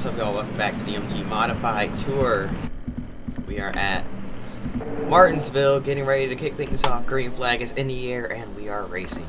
up, y'all? Welcome back to the MG Modified Tour. We are at Martinsville, getting ready to kick things off. Green flag is in the air, and we are racing.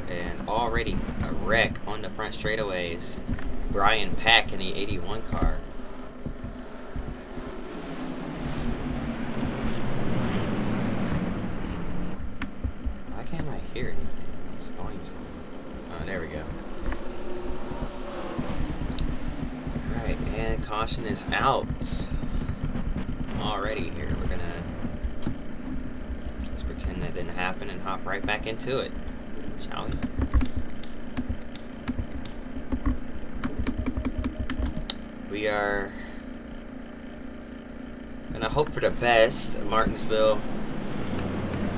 And already a wreck on the front straightaways. Brian Pack in the 81 car. Why can't I hear anything? Oh, there we go. Alright, and caution is out. Already here. We're gonna just pretend that didn't happen and hop right back into it. Shall we? We are gonna hope for the best. Martinsville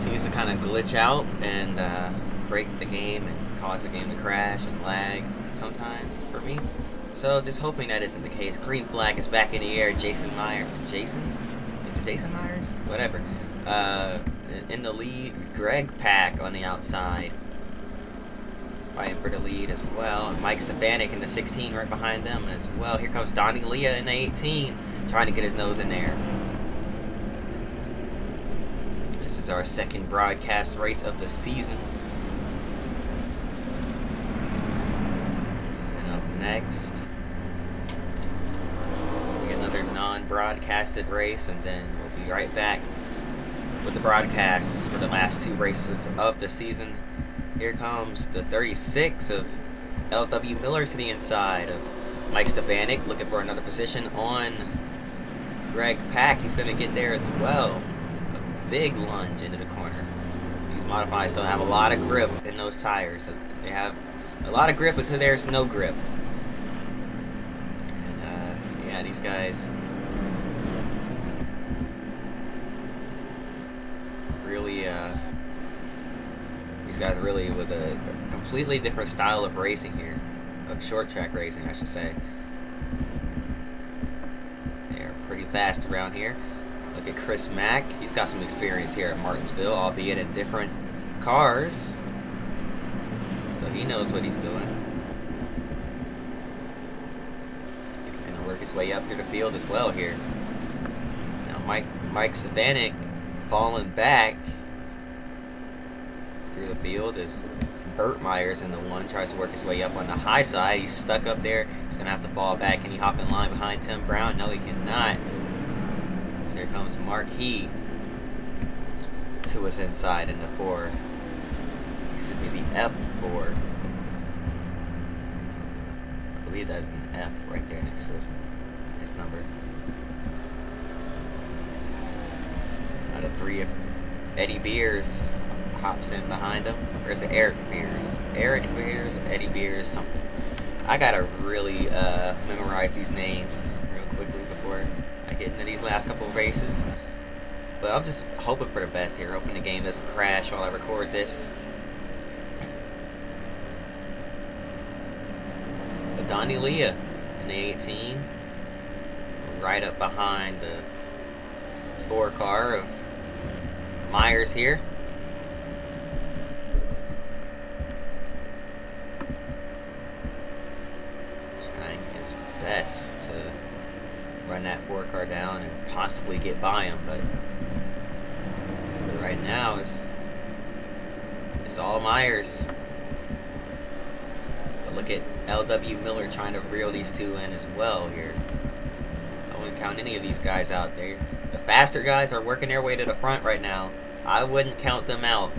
seems to kind of glitch out and break the game and cause the game to crash and lag sometimes for me. So just hoping that isn't the case. Green flag is back in the air. Jason Myers. Jason? Is it Jason Myers? Whatever. In the lead, Greg Pack on the outside. Fighting for the lead as well. And Mike Stefanik in the 16 right behind them as well. Here comes Donnie Leah in the 18, trying to get his nose in there. This is our second broadcast race of the season. And up next, we get another non-broadcasted race, and then we'll be right back with the broadcasts for the last two races of the season. Here comes the 36 of L.W. Miller to the inside of Mike Stefanik, looking for another position on Greg Pack. He's going to get there as well. A big lunge into the corner. These modifieds still have a lot of grip in those tires. They have a lot of grip until there's no grip. And, yeah, these guys really with a completely different style of racing here, of short track racing, I should say. They're pretty fast around here. Look at Chris Mack. He's got some experience here at Martinsville, albeit in different cars. So he knows what he's doing. He's going to work his way up through the field as well here. Now Mike Stefanik falling back through the field is Burt Myers in the one, tries to work his way up on the high side. He's stuck up there. He's going to have to fall back. Can he hop in line behind Tim Brown? No, he cannot. So here comes Mark He to his inside in the the F4. I believe that's an F right there next to his number. Out of three, Eddie Beers hops in behind him. Or is it Eric Beers? Eric Beers, Eddie Beers, something. I gotta really memorize these names real quickly before I get into these last couple of races. But I'm just hoping for the best here, hoping the game doesn't crash while I record this. But Donnie Leah in the 18, right up behind the 4 car of Myers here. Best to run that 4 car down and possibly get by him, but right now it's all Myers. But look at L.W. Miller trying to reel these two in as well here. I wouldn't count any of these guys out there. The faster guys are working their way to the front right now. I wouldn't count them out.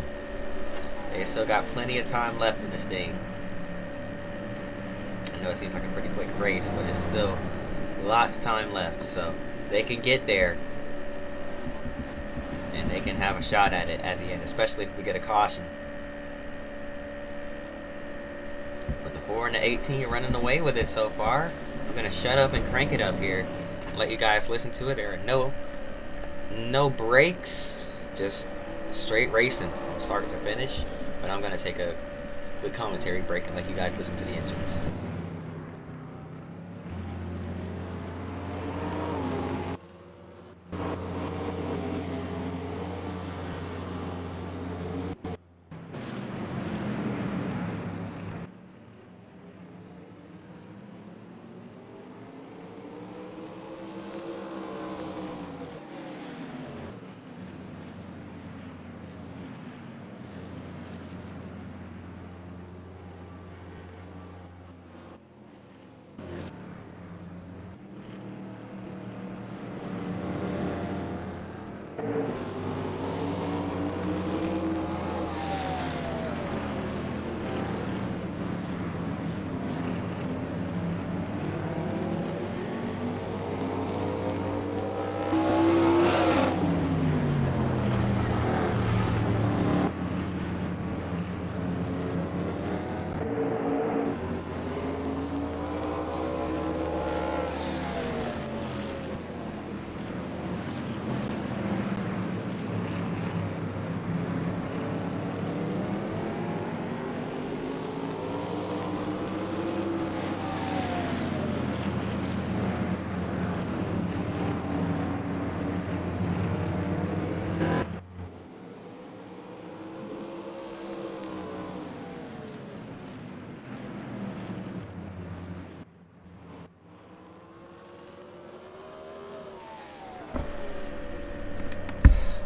They still got plenty of time left in this thing. I know it seems like a pretty quick race, but it's still lots of time left, so they can get there and they can have a shot at it at the end, especially if we get a caution. But the 4 and the 18 are running away with it so far. I'm gonna shut up and crank it up here and let you guys listen to it. There are no breaks, just straight racing from start to finish. But I'm gonna take a quick commentary break and let you guys listen to the engines.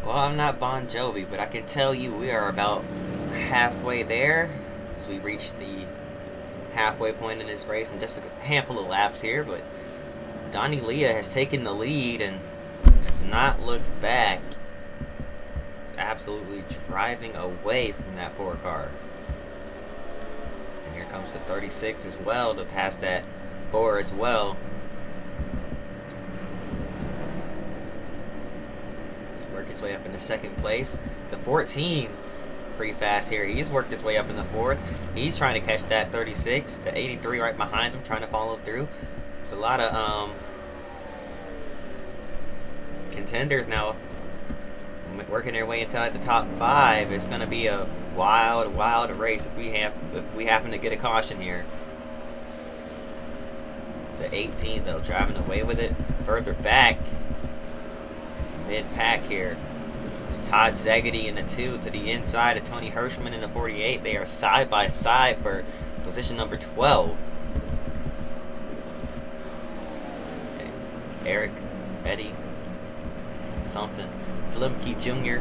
Well, I'm not Bon Jovi, but I can tell you we are about halfway there as we reach the halfway point in this race in just a handful of laps here. But Donnie Leah has taken the lead and has not looked back. He's absolutely driving away from that 4 car. And here comes the 36 as well to pass that 4 as well. Work his way up into 2nd place. The 14 pretty fast here. He's worked his way up in the 4th. He's trying to catch that 36. The 83 right behind him trying to follow through. There's a lot of contenders now working their way inside the top 5. It's going to be a wild race if we happen to get a caution here. The 18 though driving away with it further back. Mid-pack here. It's Todd Zegedy in the 2 to the inside of Tony Hirschman in the 48. They are side by side for position number 12. Okay. Eric, Eddie, something. Flimke Jr.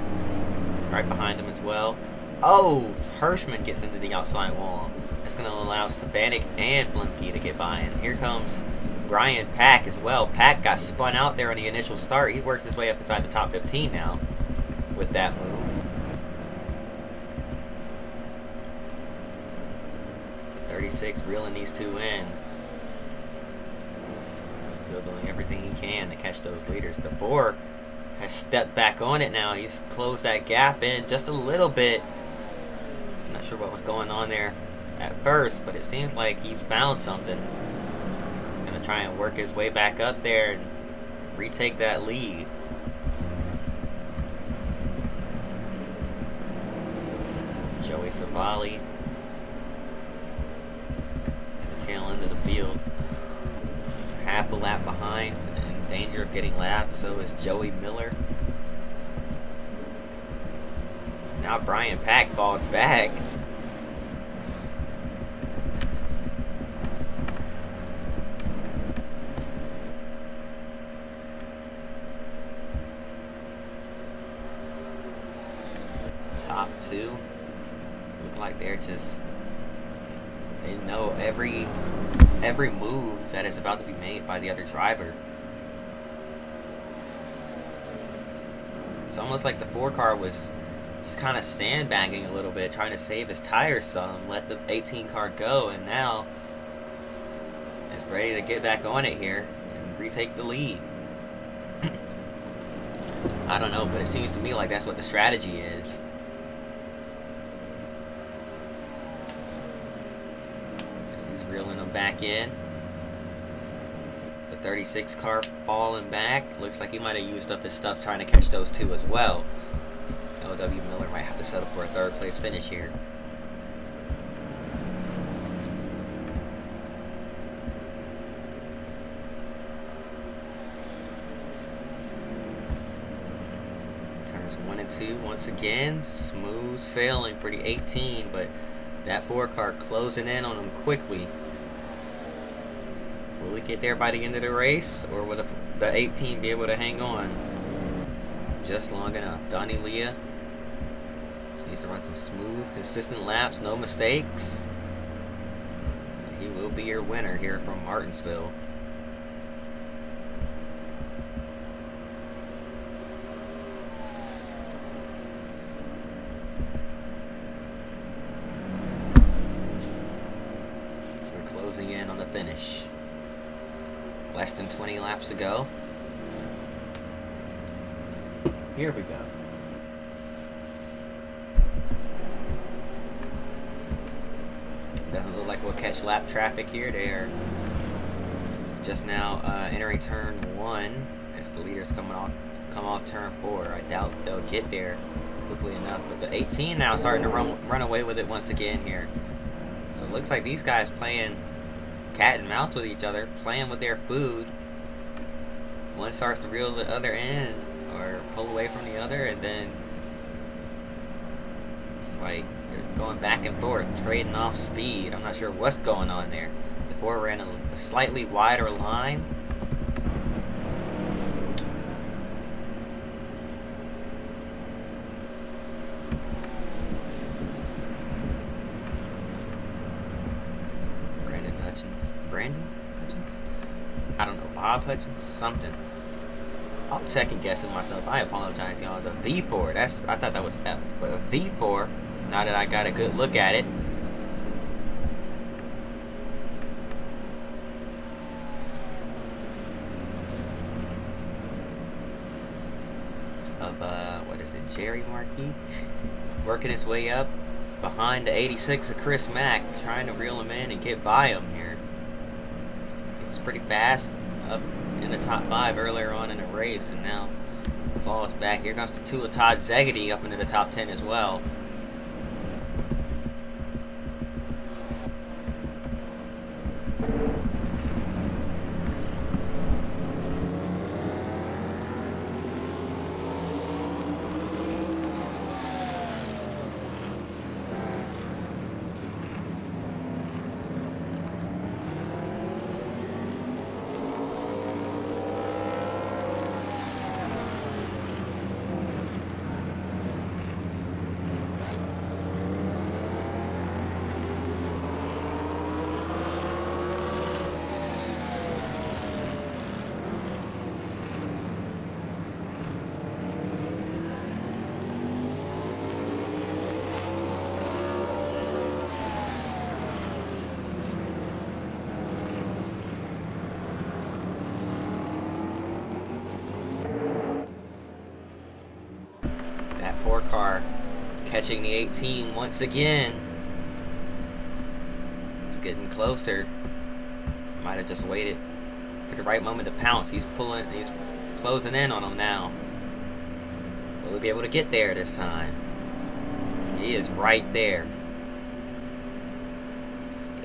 right behind him as well. Oh, Hirschman gets into the outside wall. That's going to allow Stefanik and Flimke to get by. And here comes Brian Pack as well. Pack got spun out there on the initial start. He works his way up inside the top 15 now with that move. The 36 reeling these 2 in. Still doing everything he can to catch those leaders. The 4 has stepped back on it now. He's closed that gap in just a little bit. I'm not sure what was going on there at first, but it seems like he's found something. Gonna try and work his way back up there and retake that lead. Joey Savali at the tail end of the field. Half a lap behind and in danger of getting lapped. So is Joey Miller. Now Brian Pack falls back. Top 2 look like they know every move that is about to be made by the other driver. It's almost like the 4 car was just kind of sandbagging a little bit, trying to save his tires some, let the 18 car go, and now is ready to get back on it here and retake the lead. I don't know, but it seems to me like that's what the strategy is. Reeling them back in. The 36 car falling back. Looks like he might have used up his stuff trying to catch those 2 as well. L.W. Miller might have to settle for a 3rd place finish here. Turns 1 and 2 once again. Smooth sailing for the 18, but that 4 car closing in on him quickly. Will we get there by the end of the race, or will the 18 be able to hang on just long enough? Donnie Leah needs to run some smooth, consistent laps, no mistakes. He will be your winner here from Martinsville. Closing in on the finish. Less than 20 laps to go. Here we go. Doesn't look like we'll catch lap traffic here. They are just now entering turn 1 as the leaders come off turn 4. I doubt they'll get there quickly enough. But the 18 now starting to run away with it once again here. So it looks like these guys playing cat and mouse with each other, playing with their food. One starts to reel the other in or pull away from the other, and then it's like they're going back and forth, trading off speed. I'm not sure what's going on there. The 4 ran a slightly wider line. Bob Hutchins? Something. I'm second guessing myself. I apologize, y'all. The V4. I thought that was F, but a V4. Now that I got a good look at it. Of what is it? Jerry Markey working his way up behind the 86 of Chris Mack, trying to reel him in and get by him here. He was pretty fast up in the top 5 earlier on in the race, and now falls back. Here comes the 2 of Todd Zegedy up into the top 10 as well. That 4 car catching the 18 once again. It's getting closer. Might have just waited for the right moment to pounce. He's closing in on him now. Will he be able to get there this time? He is right there.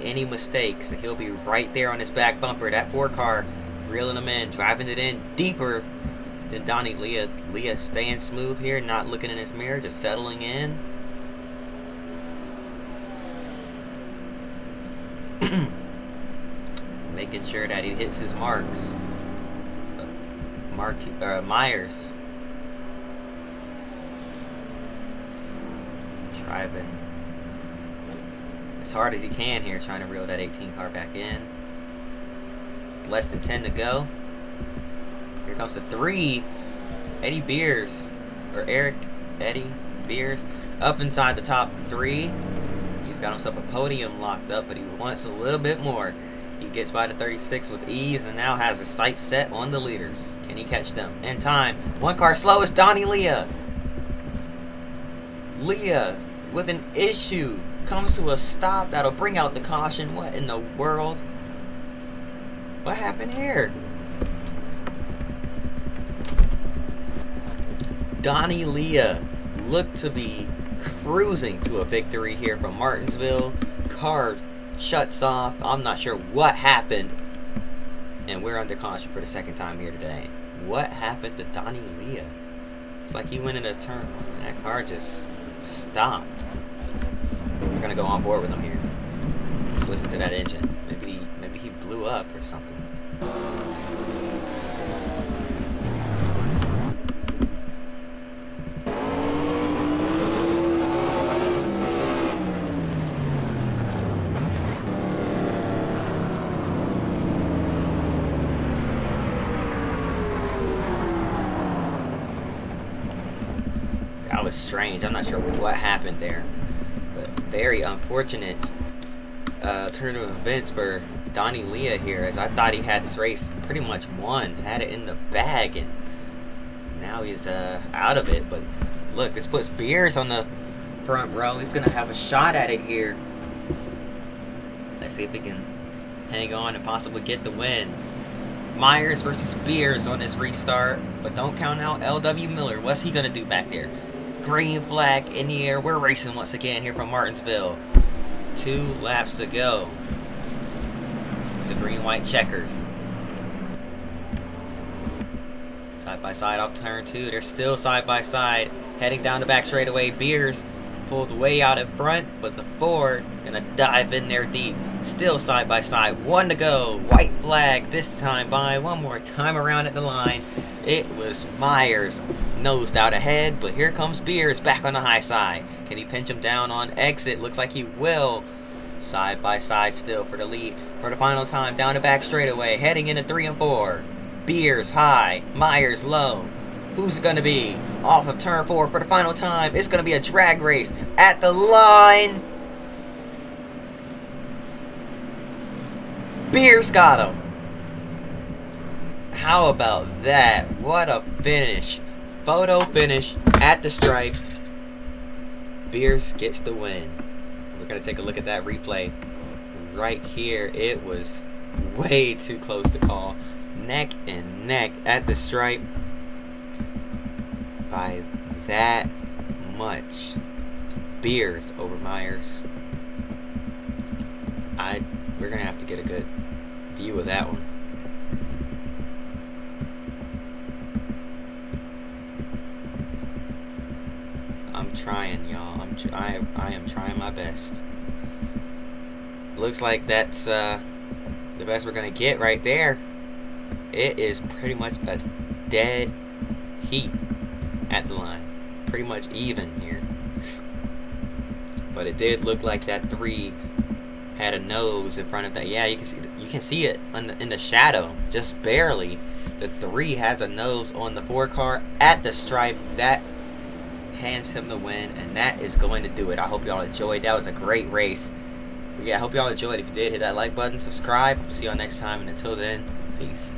Any mistakes, he'll be right there on his back bumper. That 4 car reeling him in, driving it in deeper than Donnie Leah. Leah staying smooth here, not looking in his mirror, just settling in. Making sure that he hits his marks. Myers driving as hard as he can here, trying to reel that 18 car back in. Less than 10 to go. Here comes the 3. Eddie Beers up inside the top 3. He's got himself a podium locked up, but he wants a little bit more. He gets by the 36 with ease and now has his sights set on the leaders. Can he catch them in time? 1 car slow is Donnie Leah. Leah with an issue comes to a stop. That'll bring out the caution. What in the world? What happened here? Donnie Leah looked to be cruising to a victory here from Martinsville. Car shuts off. I'm not sure what happened. And we're under caution for the 2nd time here today. What happened to Donnie Leah? It's like he went in a turn and that car just stopped. We're gonna go on board with him here. Just listen to that engine. Maybe he blew up or something. That was strange. I'm not sure what happened there, but very unfortunate turn of events for Donnie Leah here, as I thought he had this race pretty much won, had it in the bag, and now he's out of it. But look, this puts Beers on the front row. He's gonna have a shot at it here. Let's see if he can hang on and possibly get the win. Myers versus Beers on this restart, but don't count out L.W. Miller. What's he gonna do back there? Green flag in the air. We're racing once again here from Martinsville. 2 laps to go. It's the green-white checkers. Side by side off turn 2. They're still side by side, heading down the back straightaway. Beers pulled way out in front, but the Ford gonna dive in there deep. Still side by side. 1 to go. White flag this time by. One more time around at the line. It was Myers. Nosed out ahead, but here comes Beers back on the high side. Can he pinch him down on exit? Looks like he will. Side by side still for the lead for the final time down the back straightaway, heading into 3 and 4. Beers high, Myers low. Who's it going to be? Off of turn 4 for the final time. It's going to be a drag race at the line. Beers got him. How about that? What a finish. Photo finish at the stripe. Beers gets the win. We're going to take a look at that replay. Right here, it was way too close to call. Neck and neck at the stripe. By that much. Beers over Myers. We're going to have to get a good view of that one. I'm trying, y'all. I am trying my best. Looks like that's the best we're gonna get right there. It is pretty much a dead heat at the line. Pretty much even here. But it did look like that 3 had a nose in front of that. Yeah, you can see it in the shadow, just barely. The 3 has a nose on the 4 car at the stripe. That hands him the win, and that is going to do it. I hope y'all enjoyed. That was a great race. But yeah, I hope y'all enjoyed. If you did, hit that like button, subscribe. See y'all next time, and until then, peace.